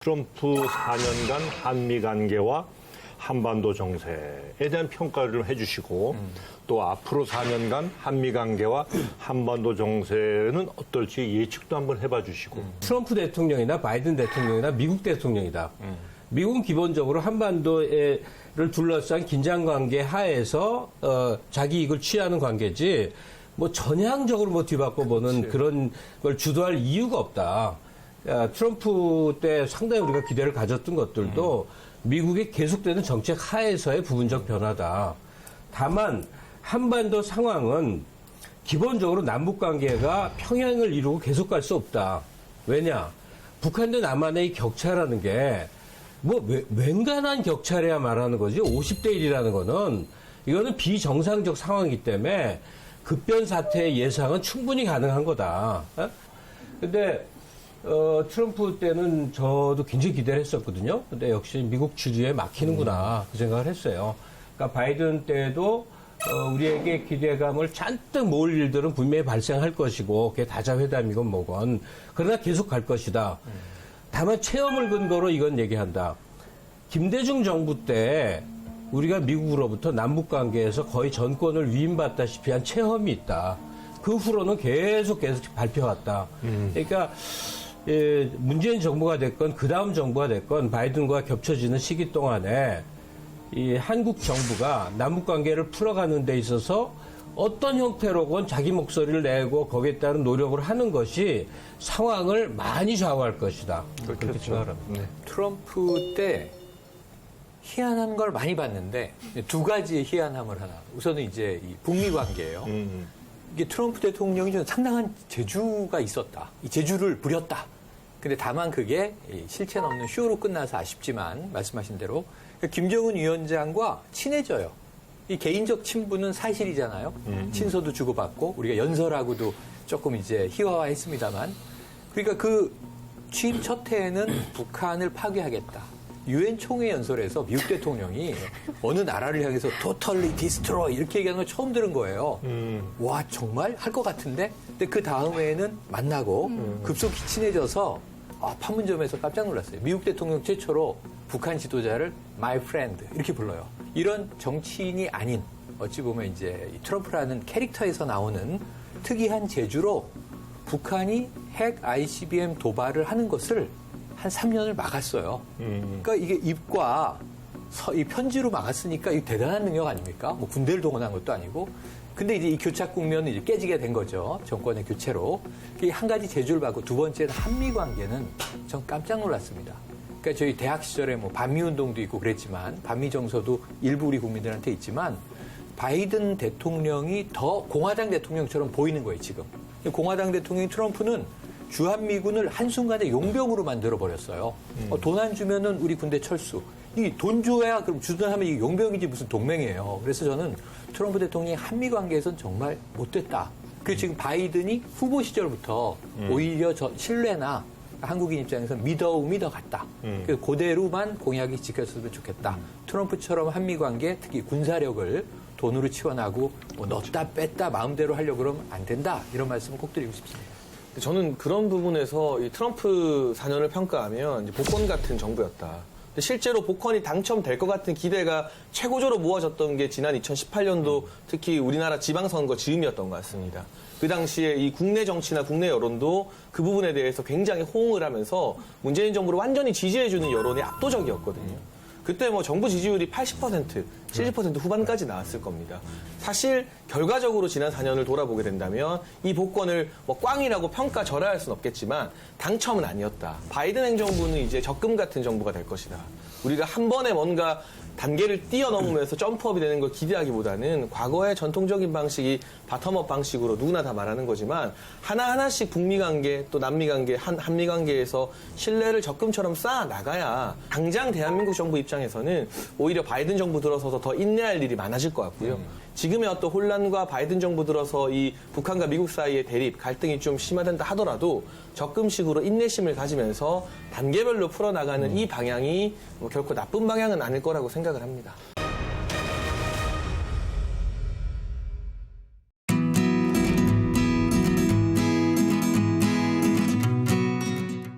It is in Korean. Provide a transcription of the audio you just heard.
트럼프 4년간 한미 관계와 한반도 정세에 대한 평가를 좀 해주시고 또 앞으로 4년간 한미 관계와 한반도 정세는 어떨지 예측도 한번 해봐 주시고. 트럼프 대통령이나 바이든 대통령이나 미국 대통령이다. 미국은 기본적으로 한반도를 둘러싼 긴장관계 하에서 자기 이익을 취하는 관계지 뭐 전향적으로 뭐 뒤바꿔보는 그런 걸 주도할 이유가 없다. 트럼프 때 상당히 우리가 기대를 가졌던 것들도 미국의 계속되는 정책 하에서의 부분적 변화다. 다만 한반도 상황은 기본적으로 남북관계가 평행을 이루고 계속 갈 수 없다. 왜냐? 북한 대 남한의 이 격차라는 게 뭐 웬간한 격차래야 말하는 거지. 50대 1이라는 거는 이거는 비정상적 상황이기 때문에 급변 사태의 예상은 충분히 가능한 거다. 근데 트럼프 때는 저도 굉장히 기대를 했었거든요. 근데 역시 미국 주류에 막히는구나 그 생각을 했어요. 그러니까 바이든 때도 우리에게 기대감을 잔뜩 모을 일들은 분명히 발생할 것이고 그게 다자회담이건 뭐건 그러나 계속 갈 것이다. 다만 체험을 근거로 이건 얘기한다. 김대중 정부 때 우리가 미국으로부터 남북관계에서 거의 전권을 위임받다시피 한 체험이 있다. 그 후로는 계속 발표왔다. 그러니까 문재인 정부가 됐건 그 다음 정부가 됐건 바이든과 겹쳐지는 시기 동안에 이 한국 정부가 남북관계를 풀어가는 데 있어서 어떤 형태로건 자기 목소리를 내고 거기에 따른 노력을 하는 것이 상황을 많이 좌우할 것이다. 그렇게 생각합니다. 네. 트럼프 때 희한한 걸 많이 봤는데 두 가지의 희한함을 하나. 우선은 이제 이 북미 관계예요. 이게 트럼프 대통령이 좀 상당한 재주가 있었다. 이 재주를 부렸다. 근데 다만 그게 실체는 없는 쇼로 끝나서 아쉽지만 말씀하신 대로 김정은 위원장과 친해져요. 이 개인적 친분은 사실이잖아요. 친서도 주고받고 우리가 연설하고도 조금 이제 희화화했습니다만 그러니까 그 취임 첫 해에는 북한을 파괴하겠다. 유엔 총회 연설에서 미국 대통령이 어느 나라를 향해서 totally destroy 이렇게 얘기하는 걸 처음 들은 거예요. 와 정말 할 것 같은데? 근데 그 다음에는 만나고 급속히 친해져서 판문점에서 깜짝 놀랐어요. 미국 대통령 최초로 북한 지도자를 my friend 이렇게 불러요. 이런 정치인이 아닌 어찌 보면 이제 트럼프라는 캐릭터에서 나오는 특이한 재주로 북한이 핵 ICBM 도발을 하는 것을 한 3년을 막았어요. 그러니까 이게 입과 이 편지로 막았으니까 이게 대단한 능력 아닙니까? 뭐 군대를 동원한 것도 아니고. 근데 이제 이 교착 국면은 이제 깨지게 된 거죠. 정권의 교체로. 한 가지 재주를 받고 두 번째는 한미 관계는 전 깜짝 놀랐습니다. 그러니까 저희 대학 시절에 뭐 반미 운동도 있고 그랬지만 반미 정서도 일부 우리 국민들한테 있지만 바이든 대통령이 더 공화당 대통령처럼 보이는 거예요, 지금. 공화당 대통령 트럼프는 주한미군을 한순간에 용병으로 만들어버렸어요. 돈 안 주면은 우리 군대 철수. 이 돈 줘야 그럼 주둔하면 이게 용병이지 무슨 동맹이에요. 그래서 저는 트럼프 대통령이 한미 관계에서는 정말 못됐다. 그리고 지금 바이든이 후보 시절부터 오히려 신뢰나 한국인 입장에서는 미더움이 더 같다. 그래서 그대로만 공약이 지켰으면 좋겠다. 트럼프처럼 한미 관계, 특히 군사력을 돈으로 치환하고 뭐 넣었다 뺐다 마음대로 하려고 그러면 안 된다. 이런 말씀을 꼭 드리고 싶습니다. 저는 그런 부분에서 이 트럼프 4년을 평가하면 이제 복권 같은 정부였다. 근데 실제로 복권이 당첨될 것 같은 기대가 최고조로 모아졌던 게 지난 2018년도 특히 우리나라 지방선거 즈음이었던 것 같습니다. 그 당시에 이 국내 정치나 국내 여론도 그 부분에 대해서 굉장히 호응을 하면서 문재인 정부를 완전히 지지해주는 여론이 압도적이었거든요. 그때 뭐 정부 지지율이 80%, 70% 후반까지 나왔을 겁니다. 사실 결과적으로 지난 4년을 돌아보게 된다면 이 복권을 뭐 꽝이라고 평가절하할 수는 없겠지만 당첨은 아니었다. 바이든 행정부는 이제 적금 같은 정부가 될 것이다. 우리가 한 번에 뭔가 단계를 뛰어넘으면서 점프업이 되는 걸 기대하기보다는 과거의 전통적인 방식이 바텀업 방식으로 누구나 다 말하는 거지만 하나하나씩 북미 관계 또 남미 관계, 한미 관계에서 신뢰를 적금처럼 쌓아 나가야 당장 대한민국 정부 입장에서는 오히려 바이든 정부 들어서서 더 인내할 일이 많아질 것 같고요. 지금의 어떤 혼란과 바이든 정부 들어서 이 북한과 미국 사이의 대립, 갈등이 좀 심화된다 하더라도 적금식으로 인내심을 가지면서 단계별로 풀어나가는 이 방향이 뭐 결코 나쁜 방향은 아닐 거라고 생각을 합니다.